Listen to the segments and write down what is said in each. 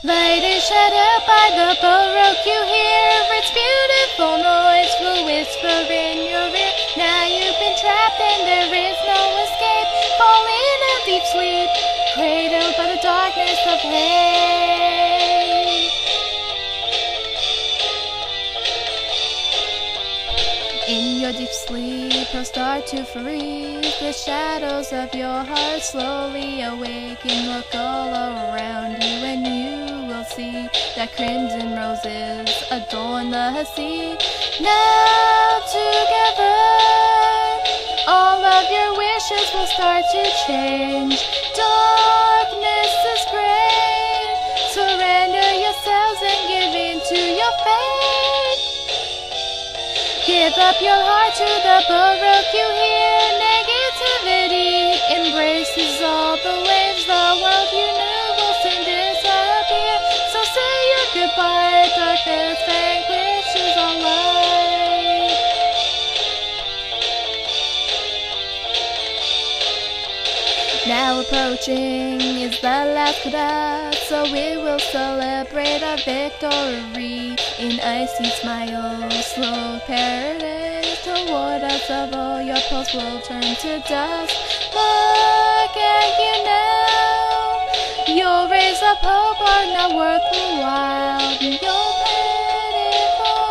Light is shed up by the baroque, you hear its beautiful noise will whisper in your ear. Now you've been trapped and there is no escape. Fall in a deep sleep, cradled by the darkness of hate. In your deep sleep, you'll start to freeze. The shadows of your heart slowly awaken. Look all around you and you will see that crimson roses adorn the sea. Now together, all of your wishes will start to change. Darkness is great. Surrender yourselves and give in to your fate. Give up your heart to the baroque, you hear negativity embraces all the waves. The world you knew will soon disappear. So say your goodbye, darkness vanquishes all light. Now approaching is the last cadet, so we will celebrate our victory. In icy smiles, slow paradise toward us of all your pulse will turn to dust. Look at you now, your rays of hope are now worthwhile. You're pitiful,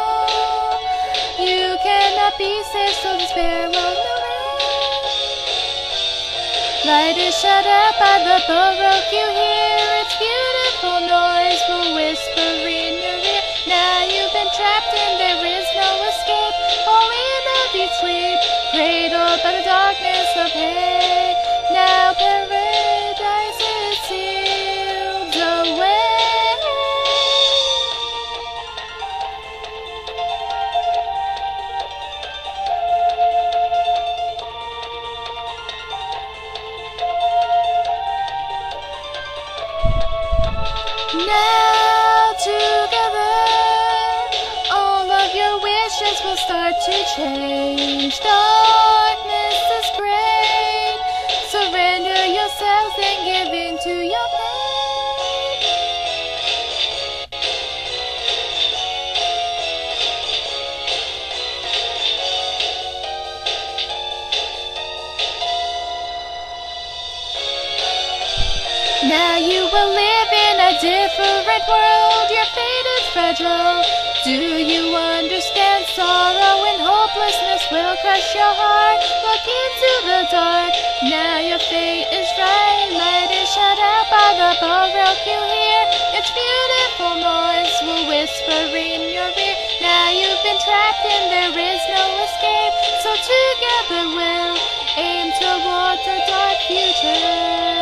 you cannot be saved, so despair will no end. Light is shut up by the baroque, you hear its beautiful noise will whisper in your ear. Now you've been trapped and there is no escape. Fall in a deep sleep, cradled by the darkness of hate. Now paradise is sealed away. Now together, all of your wishes will start to change. Darkness is great. Surrender yourselves and give in to your fate. Now you will live in a different world. Your fate is fragile. Do you understand? Sorrow and hopelessness will crush your heart. Look into the dark, now your fate is right. Light is shut out by the baroque, you hear its beautiful noise will whisper in your ear. Now you've been trapped and there is no escape. So together we'll aim towards a dark future.